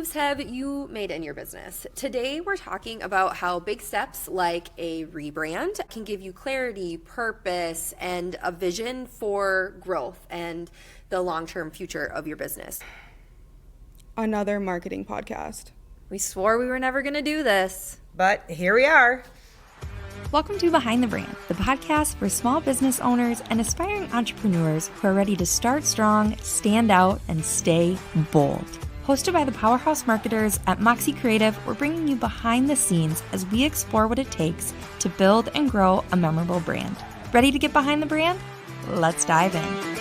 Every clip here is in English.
moves have you made in your business? Today, we're talking about how big steps like a rebrand can give you clarity, purpose, and a vision for growth and the long-term future of your business. Another marketing podcast. We swore we were never going to do this. But here we are. Welcome to Behind the Brand, the podcast for small business owners and aspiring entrepreneurs who are ready to start strong, stand out, and stay bold. Hosted by the powerhouse marketers at Moxie Creative, we're bringing you behind the scenes as we explore what it takes to build and grow a memorable brand. Ready to get behind the brand? Let's dive in.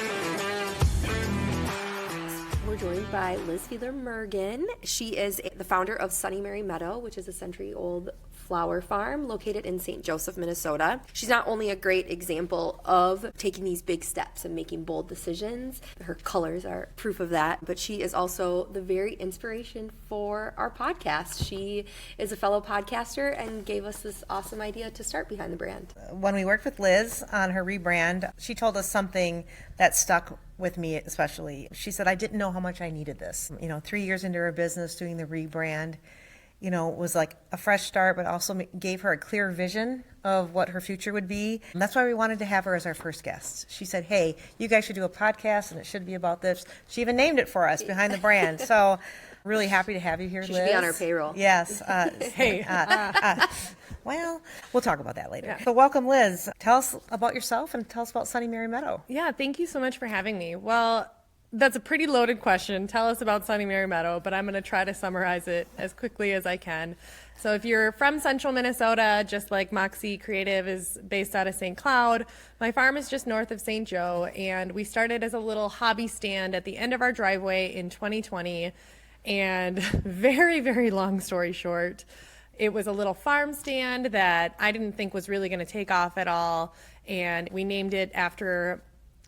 We're joined by Liz Fiedler Mergen. She is the founder of Mary Meadow, which is a century-old flower farm located in St. Joseph, Minnesota. She's not only a great example of taking these big steps and making bold decisions, her colors are proof of that, but she is also the very inspiration for our podcast. She is a fellow podcaster and gave us this awesome idea to start Behind the Brand. When we worked with Liz on her rebrand, she told us something that stuck with me especially. She said, I didn't know how much I needed this. 3 years into her business doing the rebrand, was like a fresh start, but also gave her a clear vision of what her future would be. And that's why we wanted to have her as our first guest. She said, hey, you guys should do a podcast and it should be about this. She even named it for us, Behind the Brand. So really happy to have you here, Liz. She should be on our payroll. Yes. Hey. Well, we'll talk about that later. Yeah. So welcome, Liz. Tell us about yourself and tell us about Mary Meadow. Yeah, thank you so much for having me. Well, that's a pretty loaded question. Tell us about Mary Meadow, but I'm going to try to summarize it as quickly as I can. So if you're from central Minnesota, just like Moxie Creative is based out of St. Cloud, my farm is just north of St. Joe, and we started as a little hobby stand at the end of our driveway in 2020. And very, very long story short, it was a little farm stand that I didn't think was really going to take off at all. And we named it after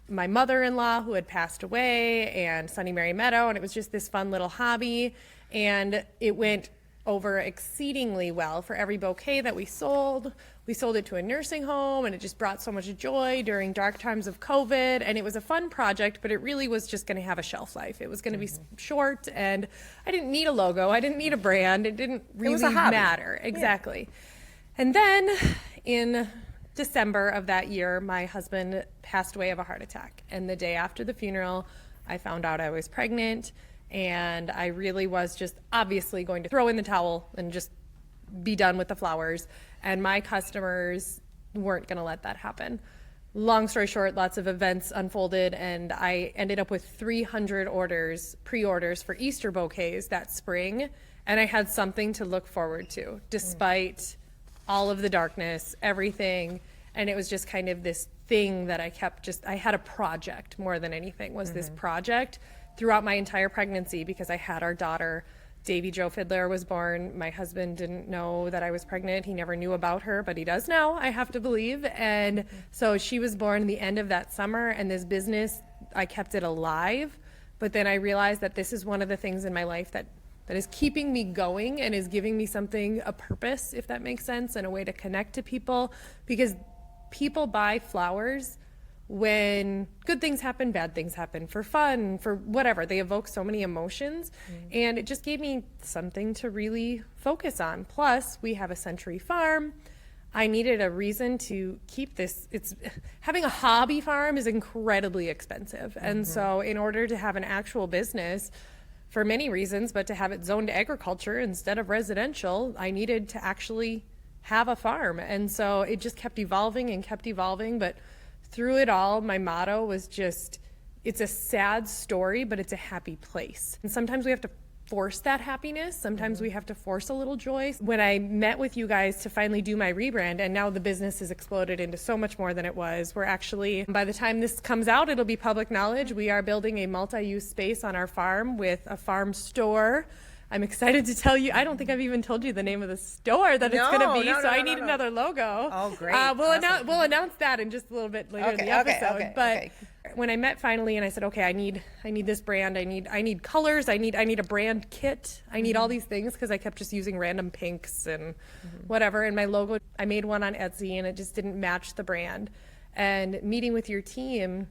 my mother-in-law who had passed away, and Mary Meadow, and it was just this fun little hobby, and it went over exceedingly well. For every bouquet that we sold it to a nursing home, and it just brought so much joy during dark times of COVID, and it was a fun project, but it really was just going to have a shelf life. It was going to be short, and I didn't need a logo, I didn't need a brand, it didn't really matter. Exactly. Yeah. And then in December of that year, my husband passed away of a heart attack. And the day after the funeral, I found out I was pregnant, and I really was just obviously going to throw in the towel and just be done with the flowers. And my customers weren't going to let that happen. Long story short, lots of events unfolded, and I ended up with 300 pre-orders for Easter bouquets that spring. And I had something to look forward to, despite all of the darkness, everything. And it was just kind of this thing that I had a project more than anything, was this project throughout my entire pregnancy, because I had our daughter, Davy Jo Fiedler, was born. My husband didn't know that I was pregnant. He never knew about her, but he does now, I have to believe. And so she was born the end of that summer, and this business, I kept it alive. But then I realized that this is one of the things in my life that is keeping me going and is giving me something, a purpose, if that makes sense, and a way to connect to people. Because people buy flowers when good things happen, bad things happen, for fun, for whatever. They evoke so many emotions. And it just gave me something to really focus on. Plus, we have a century farm. I needed a reason to keep this. Having a hobby farm is incredibly expensive. And so in order to have an actual business, for many reasons, but to have it zoned to agriculture instead of residential, I needed to actually have a farm. And so it just kept evolving, but through it all, my motto was just, it's a sad story, but it's a happy place. And sometimes we have to force that happiness. Sometimes we have to force a little joy. When I met with you guys to finally do my rebrand, and now the business has exploded into so much more than it was. We're actually, by the time this comes out, it'll be public knowledge. We are building a multi-use space on our farm with a farm store. I'm excited to tell you, I don't think I've even told you the name of the store that it's going to be, so I need another logo. Oh, great. We'll announce that in just a little bit later in the episode. But when I met finally and I said, okay, I need this brand, I need colors, I need a brand kit, I need all these things, because I kept just using random pinks and whatever. And my logo, I made one on Etsy and it just didn't match the brand. And meeting with your team,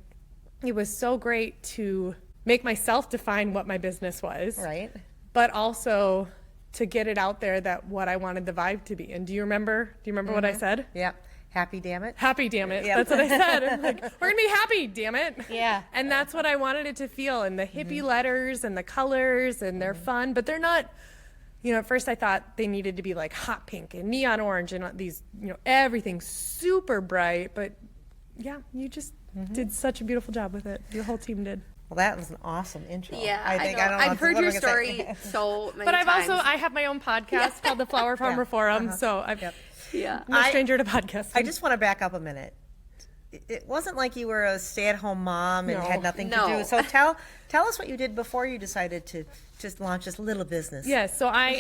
it was so great to make myself define what my business was. Right. but also to get it out there that what I wanted the vibe to be. And do you remember what I said? Yeah. Happy, damn it. Happy, damn it. Yep. That's what I said. I'm like, we're gonna be happy, damn it. Yeah. And that's what I wanted it to feel. And the hippie letters and the colors, and they're fun, but they're not, at first I thought they needed to be like hot pink and neon orange and these, everything super bright. But yeah, you just did such a beautiful job with it. Your whole team did. Well, that was an awesome intro. Yeah, I know. don't know I've heard what your I'm gonna say. story so many But times. I have my own podcast called the Flower Farmer Forum. So I'm no stranger to podcasting. I just want to back up a minute. It wasn't like you were a stay-at-home mom and had nothing to do. So tell us what you did before you decided to just launch this little business. Yes, so I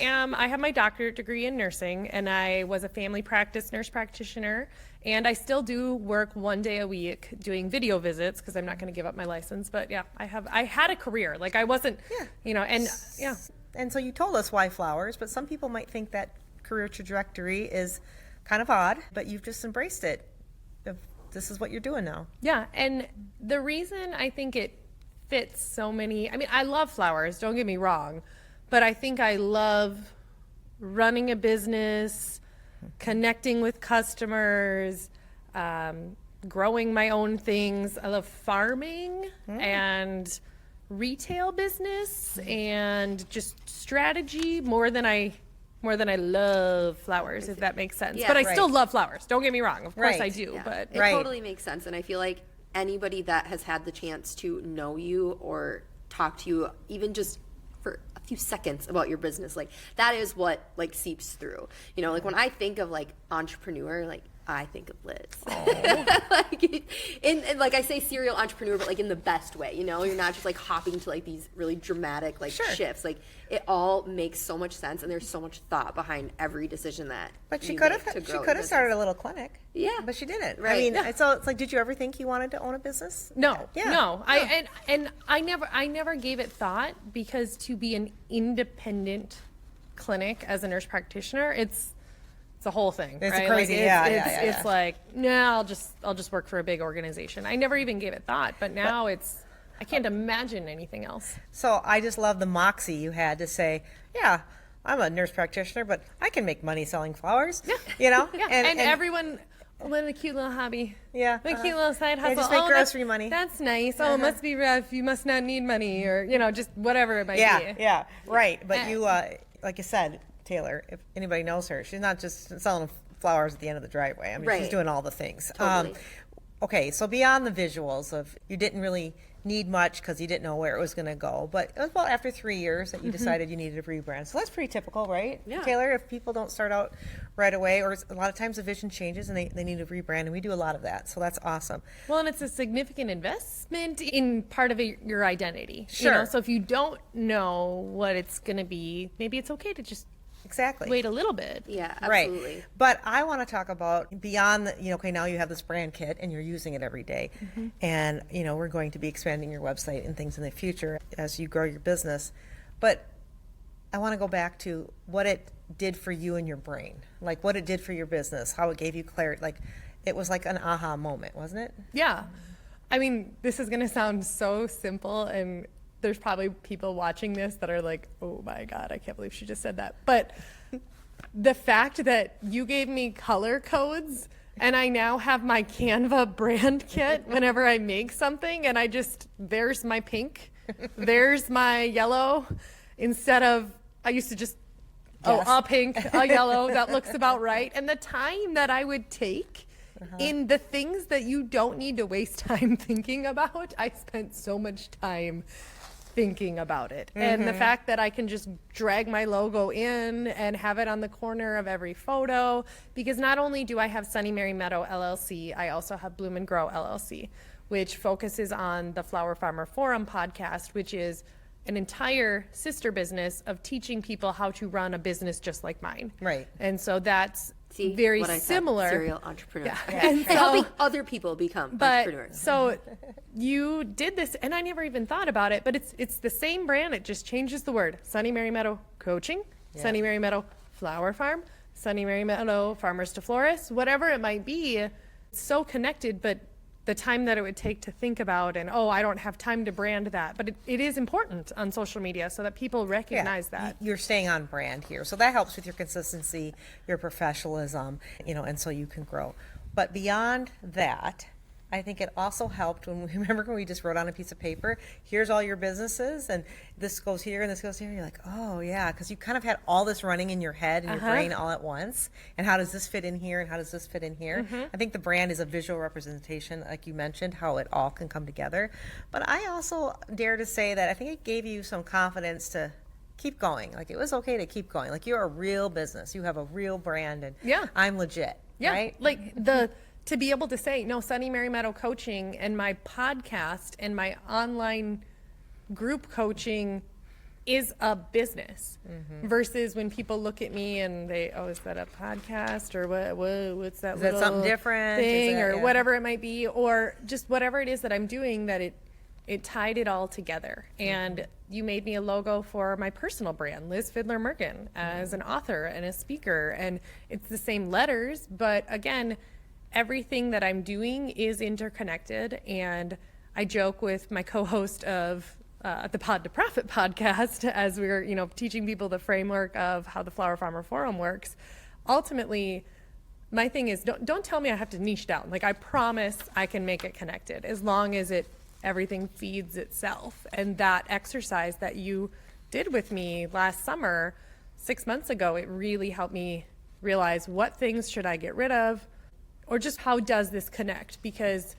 have my doctorate degree in nursing, and I was a family practice nurse practitioner, and I still do work 1 day a week doing video visits because I'm not going to give up my license. But yeah, I had a career. Like I wasn't, and yeah. And so you told us why flowers, but some people might think that career trajectory is kind of odd, but you've just embraced it. This is what you're doing now. Yeah, and the reason I think it fits so many, I love flowers, don't get me wrong, but I think I love running a business, connecting with customers, growing my own things. I love farming and retail business and just strategy more than I love flowers, if that makes sense. Yeah, but I right. still love flowers. Don't get me wrong. Of course I Right. do. Yeah, But it totally makes sense. And I feel like anybody that has had the chance to know you or talk to you, even just for a few seconds about your business, like that is what like seeps through. Like when I think of like entrepreneur, like I think of Liz. like, and like I say serial entrepreneur, but like in the best way, you're not just like hopping to like these really dramatic like shifts. Like it all makes so much sense, and there's so much thought behind every decision that But she you could make to have grow your started business. a little clinic. Yeah. But she didn't. Right. I mean, Yeah. so it's like, did you ever think you wanted to own a business? No, Yeah. no. I never gave it thought, because to be an independent clinic as a nurse practitioner, it's a whole thing. It's right? crazy. It's like, no, I'll just work for a big organization. I never even gave it thought, but now I can't imagine anything else. So I just love the moxie you had to say, yeah, I'm a nurse practitioner, but I can make money selling flowers. Yeah. Yeah, and everyone, what a cute little hobby. Yeah. What a cute little side hustle. just make that's- grocery money. That's nice. Oh, it must be rough. You must not need money, or, just whatever it might be. Yeah, right. But you, like you said, Taylor, if anybody knows her, she's not just selling flowers at the end of the driveway. I mean, she's Right. doing all the things. Totally. Okay, so beyond the visuals of, you didn't really need much because you didn't know where it was going to go, but it was about after 3 years that you decided you needed a rebrand. So that's pretty typical, right? Yeah. Taylor, if people don't start out right away, or a lot of times the vision changes and they need a rebrand, and we do a lot of that. So that's awesome. Well, and it's a significant investment in part of your identity. Sure. So if you don't know what it's going to be, maybe it's okay to just Exactly. wait a little bit. Yeah, Right. absolutely. But I want to talk about beyond the, okay, now you have this brand kit and you're using it every day. And, we're going to be expanding your website and things in the future as you grow your business. But I want to go back to what it did for you and your brain, like what it did for your business, how it gave you clarity. Like it was like an aha moment, wasn't it? Yeah. I mean, this is going to sound so simple, and there's probably people watching this that are like, oh my God, I can't believe she just said that. But the fact that you gave me color codes and I now have my Canva brand kit whenever I make something, and there's my pink, there's my yellow, instead of, I used to just, a pink, a yellow, that looks about right. And the time that I would take in the things that you don't need to waste time thinking about, I spent so much time thinking about it. And the fact that I can just drag my logo in and have it on the corner of every photo, because not only do I have Sunny Mary Meadow LLC, I also have Bloom and Grow LLC, which focuses on the Flower Farmer Forum podcast, which is an entire sister business of teaching people how to run a business just like mine. Right. And so that's See, very what I said, similar. serial entrepreneur. Yeah. And And so- helping other people become But entrepreneurs. so you did this, and I never even thought about it, but it's the same brand. It just changes the word. Sunny Mary Meadow Coaching, Sunny Mary Meadow Flower Farm, Sunny Mary Meadow Farmers to Florists, whatever it might be. It's so connected, but the time that it would take to think about, and I don't have time to brand that, but it is important on social media so that people recognize that. You're staying on brand here, so that helps with your consistency, your professionalism, and so you can grow. But beyond that, I think it also helped remember when we just wrote on a piece of paper, here's all your businesses, and this goes here and this goes here. You're like, oh yeah, because you kind of had all this running in your head and your brain all at once. And how does this fit in here? And how does this fit in here? I think the brand is a visual representation, like you mentioned, how it all can come together. But I also dare to say that I think it gave you some confidence to keep going. Like, it was okay to keep going. Like, you're a real business. You have a real brand, and I'm legit. Yeah, right? like to be able to say, no, Sunny Mary Meadow Coaching and my podcast and my online group coaching is a business, versus when people look at me and they, is that a podcast, or what's that? Is little that something different? thing, or whatever it might be, or just whatever it is that I'm doing, that it tied it all together. And you made me a logo for my personal brand, Liz Fiedler Mergen, as an author and a speaker, and it's the same letters, but again, everything that I'm doing is interconnected. And I joke with my co-host of the Pod to Profit podcast, as we were, teaching people the framework of how the Flower Farmer Forum works. Ultimately, my thing is, don't tell me I have to niche down. Like, I promise I can make it connected as long as everything feeds itself. And that exercise that you did with me last summer, 6 months ago, it really helped me realize what things should I get rid of, or just how does this connect? Because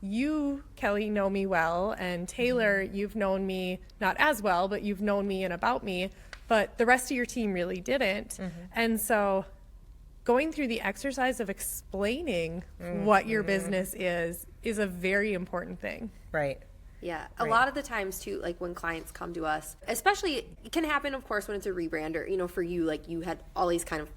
you, Kelly, know me well, and Taylor, you've known me not as well, but you've known me and about me, but the rest of your team really didn't. And so going through the exercise of explaining what your business is a very important thing. Right. Yeah, a lot of the times too, like when clients come to us, especially, it can happen, of course, when it's a rebrand, or for you, like you had all these kind of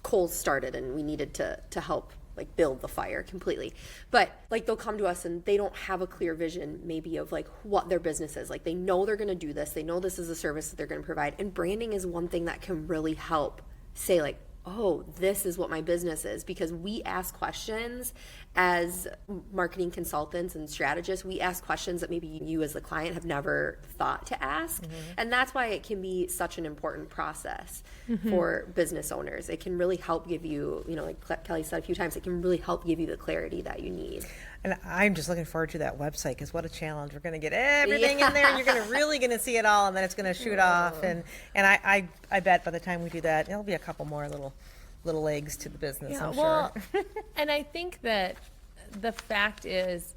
coals started and we needed to help like build the fire completely. But like they'll come to us and they don't have a clear vision maybe of like what their business is. Like, they know they're going to do this, they know this is a service that they're going to provide, and branding is one thing that can really help say like, oh, this is what my business is. Because we ask questions as marketing consultants and strategists. We ask questions that maybe you as the client have never thought to ask. And that's why it can be such an important process for business owners. It can really help give you, like Kelly said a few times, it can really help give you the clarity that you need. And I'm just looking forward to that website, because what a challenge. We're going to get everything in there, and you're really going to see it all, and then it's going to shoot off. And I bet by the time we do that, there'll be a couple more little legs to the business, I'm sure. And I think that the fact is,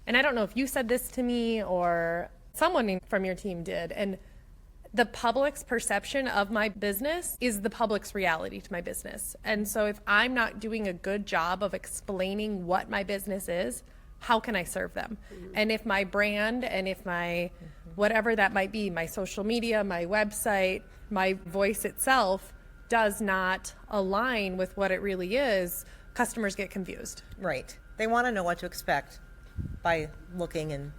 and I don't know if you said this to me or someone from your team did, and the public's perception of my business is the public's reality to my business. And so if I'm not doing a good job of explaining what my business is, how can I serve them? And if my brand, and if my whatever that might be, my social media, my website, my voice itself does not align with what it really is, customers get confused. Right. They want to know what to expect by looking and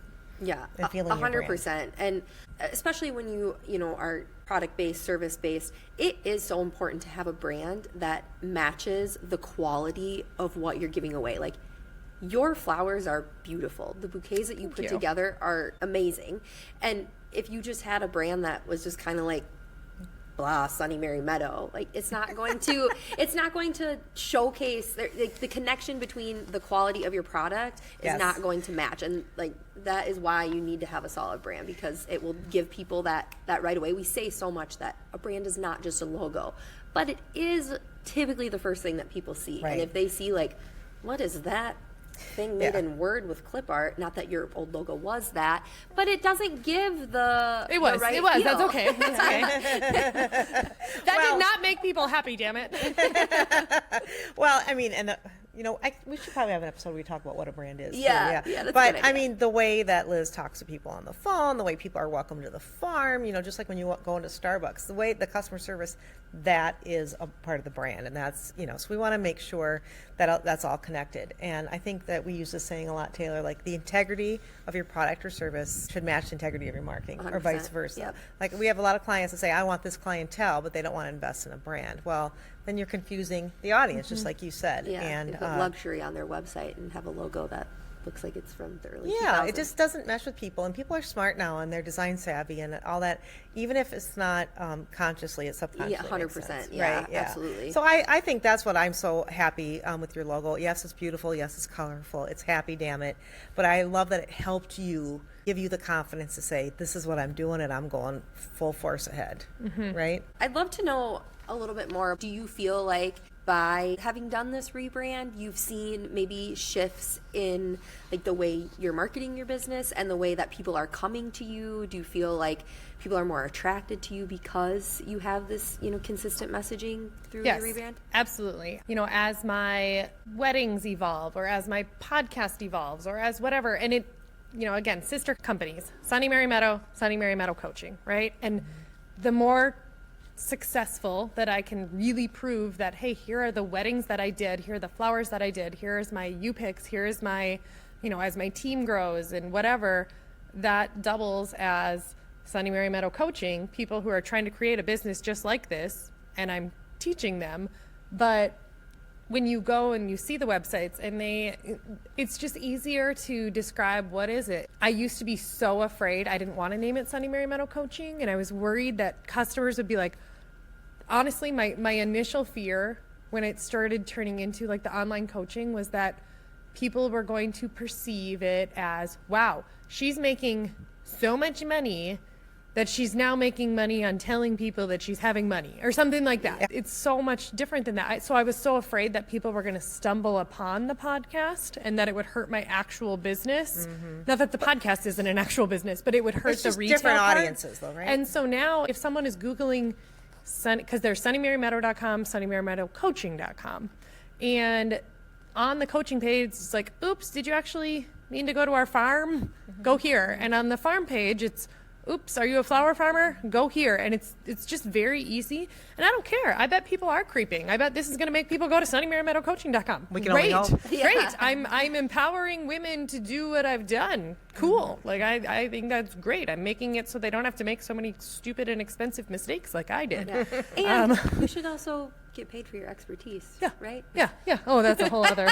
feeling 100%. And especially when you are product-based, service-based, it is so important to have a brand that matches the quality of what you're giving away. Like, your flowers are beautiful. The bouquets that you put together are amazing. And if you just had a brand that was just kind of like, blah, Sunny Mary Meadow, like, it's not going to showcase the connection between the quality of your product is not going to match. And like, that is why you need to have a solid brand, because it will give people that right away. We say so much that a brand is not just a logo, but it is typically the first thing that people see. Right. And if they see like, what is that thing made in Word with clip art? Not that your old logo was that, but it doesn't give the It was. right It was. feel. That's okay. That's okay. That did not make people happy. Damn it. Well, I mean, and we should probably have an episode where we talk about what a brand is. Yeah, that's a but good I idea. mean, the way that Liz talks to people on the phone, the way people are welcome to the farm, just like when you go into Starbucks, the way the customer service, that is a part of the brand, and that's so we want to make sure that that's all connected. And I think that we use this saying a lot, Taylor, like the integrity of your product or service should match the integrity of your marketing, or 100%. vice versa. Yep. Like, we have a lot of clients that say, I want this clientele, but they don't want to invest in a brand. Well, then you're confusing the audience, just like you said. Yeah, And they put luxury on their website and have a logo that looks like it's from the early Yeah, 2000s. it just doesn't mesh with people, and people are smart now, and they're design savvy and all that. Even if it's not consciously, it's subconsciously. Yeah, 100%. Makes sense. Yeah, Right, absolutely. So I think that's what I'm so happy with your logo. Yes, it's beautiful. Yes, it's colorful. It's happy, damn it. But I love that it helped you, give you the confidence to say, this is what I'm doing, and I'm going full force ahead. Right? I'd love to know a little bit more. Do you feel like by having done this rebrand, you've seen maybe shifts in like the way you're marketing your business and the way that people are coming to you? Do you feel like people are more attracted to you because you have this, consistent messaging through Yes, your rebrand? absolutely. As my weddings evolve, or as my podcast evolves, or as whatever, and it, again, sister companies, Sunny Mary Meadow Coaching, right? And the more successful that I can really prove that, hey, here are the weddings that I did, here are the flowers that I did, here's my U-Picks, here's my, as my team grows and whatever, that doubles as Sunny Mary Meadow Coaching, people who are trying to create a business just like this, and I'm teaching them. But when you go and you see the websites and it's just easier to describe what is it. I used to be so afraid. I didn't want to name it Sunny Mary Meadow Coaching, and I was worried that customers would be like, honestly, my initial fear when it started turning into like the online coaching was that people were going to perceive it as, wow, she's making so much money that she's now making money on telling people that she's having money or something like that. It's so much different than that. So I was so afraid that people were going to stumble upon the podcast and that it would hurt my actual business. Not that the podcast isn't an actual business, but it would hurt It's the just retail different part. audiences, though, right? And so now if someone is Googling, because there's sunnymarymeadow.com, sunnymarymeadowcoaching.com, and on the coaching page, it's like, oops, did you actually mean to go to our farm? Go here. And on the farm page, it's, oops, are you a flower farmer? Go here. And it's just very easy. And I don't care. I bet people are creeping. I bet this is going to make people go to sunnymarymeadowcoaching.com. We can only hope. Great. I'm empowering women to do what I've done. Cool. Like, I think that's great. I'm making it so they don't have to make so many stupid and expensive mistakes like I did. And you should also get paid for your expertise, right? Yeah. Oh, that's a whole other.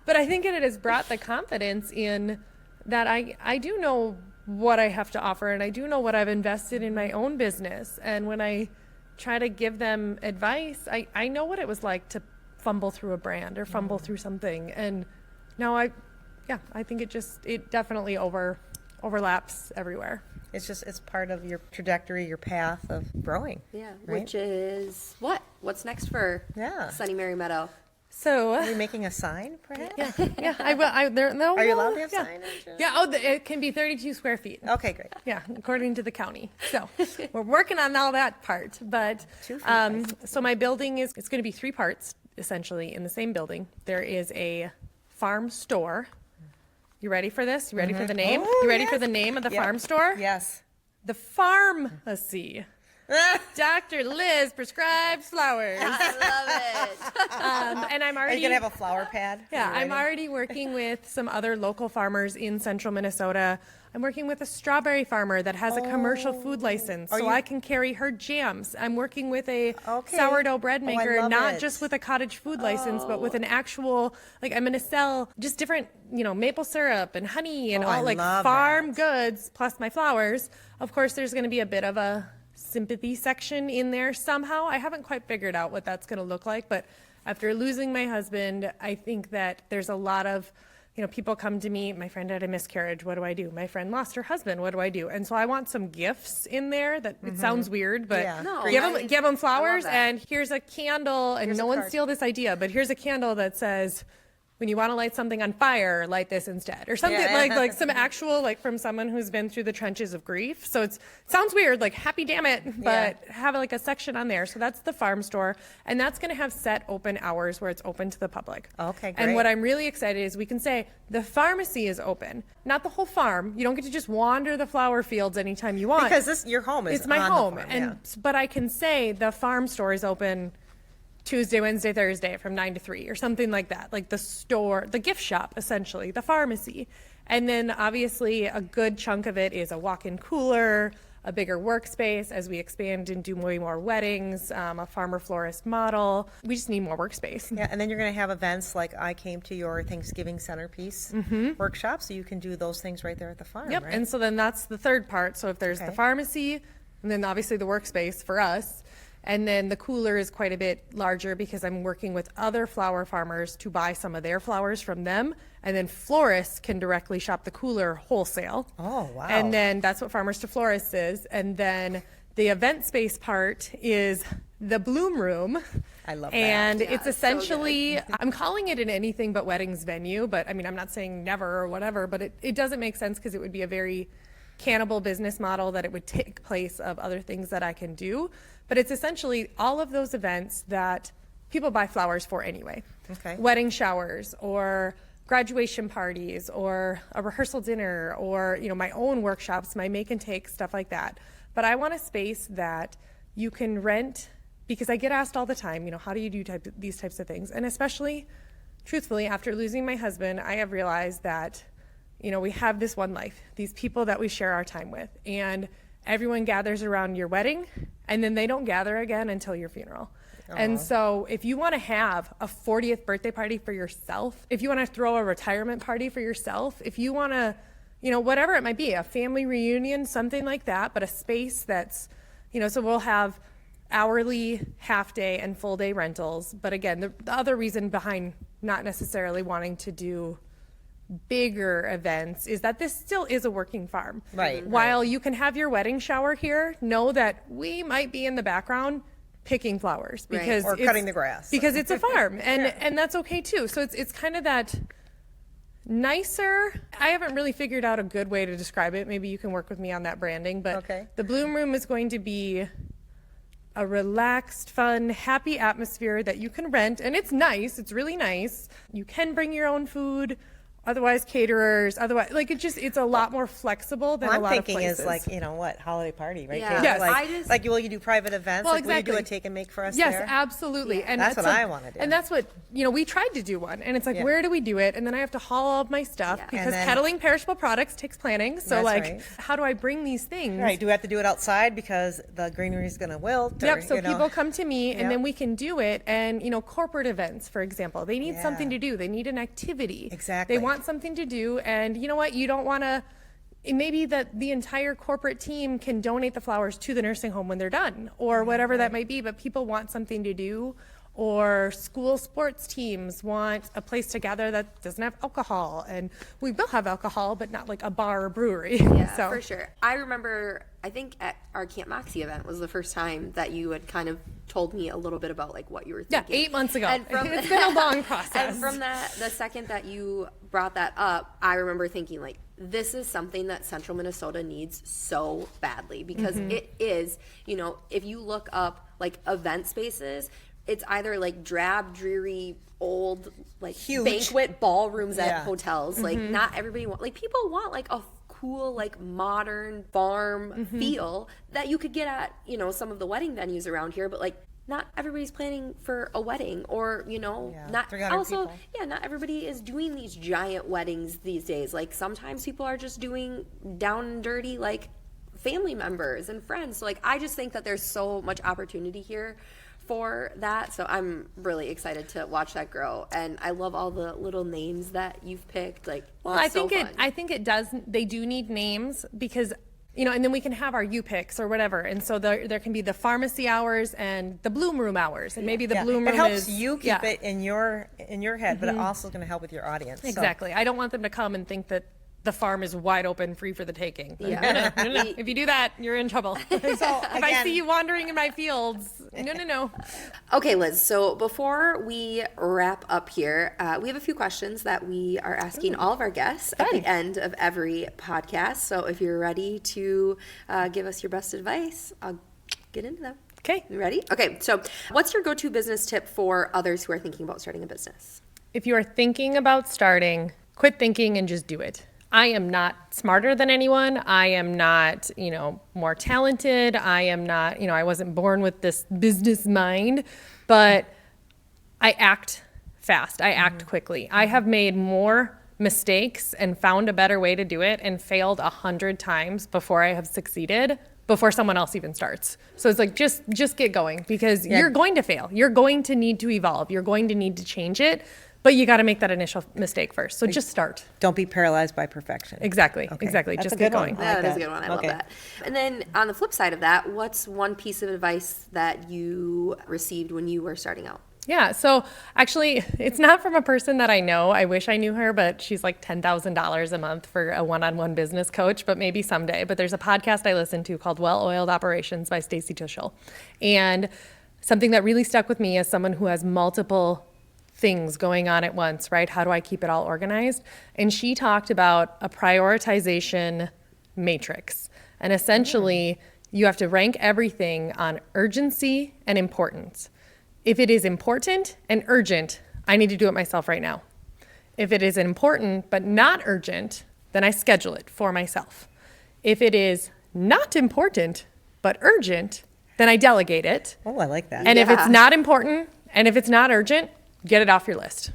But I think it has brought the confidence in that I do know what I have to offer, and I do know what I've invested in my own business. And when I try to give them advice, I know what it was like to fumble through a brand or fumble through something. And now I think it definitely overlaps everywhere. It's part of your trajectory, your path of growing. Yeah, Right? which is what? What's next for Sunny Mary Meadow? So Are you making a sign, perhaps? yeah, I will. Are you allowed to have yeah. signage? Yeah. Oh, it can be 32 square feet. Okay, great. Yeah, according to the county. So we're working on all that part. But so my building it's going to be 3 parts essentially in the same building. There is a farm store. You ready for this? You ready for the name? Oh, You ready yes. for the name of the farm store? Yes. The Pharmacy. Dr. Liz prescribes flowers. I love it. And I'm Are already you going to have a flower pad? Yeah, Are you I'm ready? already working with some other local farmers in central Minnesota. I'm working with a strawberry farmer that has a commercial food license, so I can carry her jams. I'm working with a sourdough bread I maker, love not it. just with a cottage food license, but with an actual, like, I'm going to sell just different, maple syrup and honey and I all, like, love farm goods plus my flowers. Of course, there's going to be a bit of a sympathy section in there somehow. I haven't quite figured out what that's going to look like, but after losing my husband, I think that there's a lot of, people come to me, my friend had a miscarriage, what do I do? My friend lost her husband, what do I do? And so I want some gifts in there that it sounds weird, but Yeah. No, give them flowers, that. and here's a candle, and no one card. steal this idea, but here's a candle that says, when you want to light something on fire, light this instead, or something like some actual, like from someone who's been through the trenches of grief. So it sounds weird, like happy Dammit, but have like a section on there. So that's the farm store, and that's going to have set open hours where it's open to the public. Okay, And what great. I'm really excited is we can say the pharmacy is open, not the whole farm. You don't get to just wander the flower fields anytime you want. Because your home is It's my on the home, farm, but I can say the farm store is open Tuesday, Wednesday, Thursday from 9 to 3 or something like that. Like the store, the gift shop, essentially, the pharmacy. And then obviously a good chunk of it is a walk-in cooler, a bigger workspace as we expand and do way more weddings, a farmer florist model. We just need more workspace. Yeah, and then you're going to have events like I came to your Thanksgiving centerpiece workshop, so you can do those things right there at the farm, Yep. right? And so then that's the third part. So if there's the Okay. pharmacy, and then obviously the workspace for us, and then the cooler is quite a bit larger because I'm working with other flower farmers to buy some of their flowers from them. And then florists can directly shop the cooler wholesale. Oh, wow. And then that's what Farmers to Florists is. And then the event space part is the bloom room. I love that. And Yeah, it's it's so essentially, I'm calling it an anything but weddings venue, but I mean, I'm not saying never or whatever, but it doesn't make sense because it would be a very cannibal business model that it would take place of other things that I can do. But it's essentially all of those events that people buy flowers for anyway. Okay. Wedding showers or graduation parties or a rehearsal dinner or, you know, my own workshops, my make and take, stuff like that. But I want a space that you can rent, because I get asked all the time, you know, how do you do these types of things? And especially, truthfully, after losing my husband, I have realized that, you know, we have this one life, these people that we share our time with, and everyone gathers around your wedding, and then they don't gather again until your funeral. And so if you want to have a 40th birthday party for yourself, if you want to throw a retirement party for yourself, if you want to, you know, whatever it might be, a family reunion, something like that, but a space that's, you know, so we'll have hourly, half day, and full day rentals. But again, the other reason behind not necessarily wanting to do bigger events is that this still is a working farm. Right. While you can have your wedding shower here, know that we might be in the background picking flowers Right. because Or it's- cutting the grass. because it's a farm, and that's okay too. So it's kind of that nicer. I haven't really figured out a good way to describe it. Maybe you can work with me on that branding, but Okay. the bloom room is going to be a relaxed, fun, happy atmosphere that you can rent, and it's nice. It's really nice. You can bring your own food. Otherwise, caterers. Otherwise, like it's a lot more flexible than Well, a I'm lot thinking of places. is like, you know what, holiday party, right? Yeah. Kayla? Yes. Like, will you do private events? Well, Like, will you do a exactly. take and make for us Yes, there? absolutely. And That's it's what I wanna do. And that's what, you know, we tried to do one. And it's like, Yeah. where do we do it? And then I have to haul all of my stuff Yeah. because And then- peddling perishable products takes planning. So That's like, right. how do I bring these things? Right, do we have to do it outside because the greenery is going to wilt? Or, Yep. So you know? people come to me and Yep. then we can do it. And, you know, corporate events, for example, they need something Yeah. to do. They need an activity. Exactly. They want something to do. And you know what? You don't want to, maybe that the entire corporate team can donate the flowers to the nursing home when they're done or whatever that might be. But people want something to do. Or school sports teams want a place to gather that doesn't have alcohol. And we will have alcohol, but not like a bar or brewery. Yeah, So for sure. I remember, I think at our Camp Moxie event was the first time that you had kind of told me a little bit about like what you were yeah, thinking. 8 months ago. And from, It's been a long process. And from that, the second that you brought that up, I remember thinking like, this is something that Central Minnesota needs so badly because it is, you know, if you look up like event spaces, it's either like drab, dreary, old, like Huge. banquet ballrooms at Yeah. hotels. Like not everybody like people want like a cool, like modern farm feel that you could get at, you know, some of the wedding venues around here, but like not everybody's planning for a wedding or, you know, Yeah, not 300 also, people. yeah, not everybody is doing these giant weddings these days. Like sometimes people are just doing down and dirty, like family members and friends. So like, I just think that there's so much opportunity here for that. So I'm really excited to watch that grow. And I love all the little names that you've picked. Like, Well, it's so fun. I think it does. They do need names because, you know, and then we can have our U picks or whatever. And so there can be the pharmacy hours and the bloom room hours, and maybe the Yeah. bloom room It helps is you keep yeah, it in your head, but it also is going to help with your audience. So- exactly. I don't want them to come and think that the farm is wide open, free for the taking. Yeah. No. If you do that, you're in trouble. If I again- see you wandering in my fields, no. Okay, Liz, so before we wrap up here, we have a few questions that we are asking all of our guests at the end of every podcast. So if you're ready to give us your best advice, I'll get into them. Okay. You ready? Okay, so what's your go-to business tip for others who are thinking about starting a business? If you are thinking about starting, quit thinking and just do it. I am not smarter than anyone. I am not, you know, more talented. I am not, you know, I wasn't born with this business mind, but I act fast. I act quickly. I have made more mistakes and found a better way to do it and failed 100 times before I have succeeded before someone else even starts. So it's like, just get going, because you're going to fail. You're going to need to evolve. You're going to need to change it, but you got to make that initial mistake first. So just start. Don't be paralyzed by perfection. Exactly. Okay. Exactly. That's Just a good get going. one. I like That is a that. good one. I love Okay. that. And then on the flip side of that, what's one piece of advice that you received when you were starting out? Yeah. So actually, it's not from a person that I know. I wish I knew her, but she's like $10,000 a month for a one-on-one business coach, but maybe someday. But there's a podcast I listen to called Well-Oiled Operations by Stacy Tuschel. And something that really stuck with me as someone who has multiple things going on at once, right? How do I keep it all organized? And she talked about a prioritization matrix. And essentially, you have to rank everything on urgency and importance. If it is important and urgent, I need to do it myself right now. If it is important but not urgent, then I schedule it for myself. If it is not important but urgent, then I delegate it. Oh, I like that. And if it's not important and if it's not urgent, get it off your list.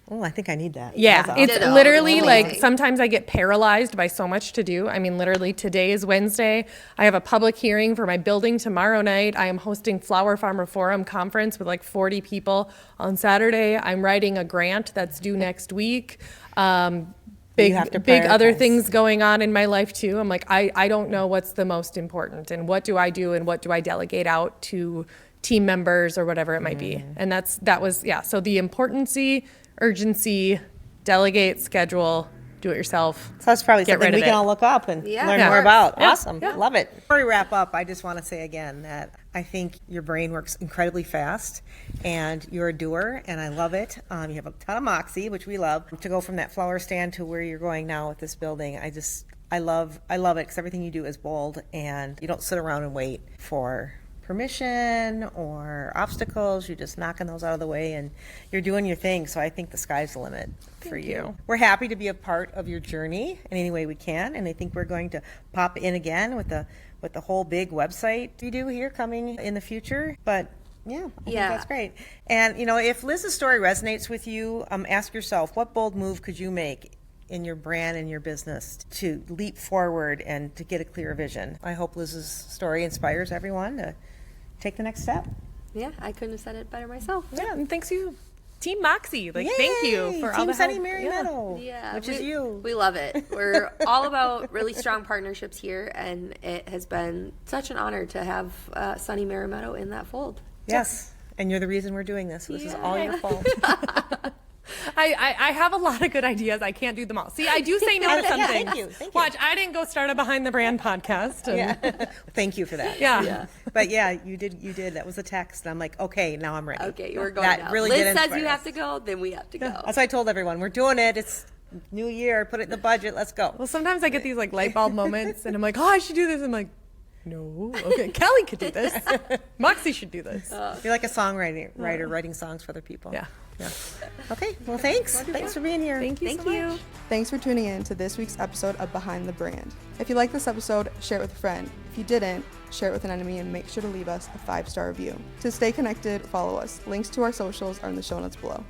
Oh, I think I need that. Yeah, That's it's awesome. Ditto. literally Amazing. like sometimes I get paralyzed by so much to do. I mean, literally today is Wednesday. I have a public hearing for my building tomorrow night. I am hosting Flower Farmer Forum conference with like 40 people on Saturday. I'm writing a grant that's due next week. Big have to other prioritize. things going on in my life too. I'm like, I don't know what's the most important and what do I do and what do I delegate out to team members or whatever it might be. And that was so the importancy, urgency, delegate, schedule, do it yourself. So that's probably Get something rid we of can it. all look up and Yeah, learn of more course. about. Yeah, Awesome. yeah. Love it. Before we wrap up, I just want to say again that I think your brain works incredibly fast and you're a doer and I love it. You have a ton of Moxie, which we love. To go from that flower stand to where you're going now with this building, I love it because everything you do is bold and you don't sit around and wait for permission or obstacles. You're just knocking those out of the way and you're doing your thing. So I think the sky's the limit for you. We're happy to be a part of your journey in any way we can. And I think we're going to pop in again with the whole big website you do here coming in the future. But yeah, I think that's great. And if Liz's story resonates with you, ask yourself, what bold move could you make in your brand and your business to leap forward and to get a clear vision? I hope Liz's story inspires everyone to take the next step. Yeah, I couldn't have said it better myself. Yeah, and thanks you, Team Moxie. Like, thank you Yay! for all Team the Sunny help. Mary Yeah. Meadow, Yeah, which is you. We love it. We're all about really strong partnerships here, and it has been such an honor to have Sunny Mary Meadow in that fold. Yes, and you're the reason we're doing this. So this is all your fault. I have a lot of good ideas. I can't do them all. See, I do say no to Yeah, some thank things. you, thank you. Watch, I didn't go start a Behind the Brand podcast. And, Yeah. Thank you for that. yeah. But yeah, you did. That was a text. And I'm like, okay, now I'm ready. Okay, we're going That now. really Liz did says inspire you have us. to go, then we have to go. That's what I told everyone. We're doing it. It's new year. Put it in the budget. Let's go. Well, sometimes I get these like light bulb moments, and I'm like, oh, I should do this. I'm like, no, okay, Kelly could do this. Moxie should do this. You're like a songwriter, writing songs for other people. Yeah. Yeah. Okay. Well, thanks. Thanks for being here. Thank you Thank so you. much. Thanks for tuning in to this week's episode of Behind the Brand. If you liked this episode, share it with a friend. If you didn't, share it with an enemy and make sure to leave us a 5-star review. To stay connected, follow us. Links to our socials are in the show notes below.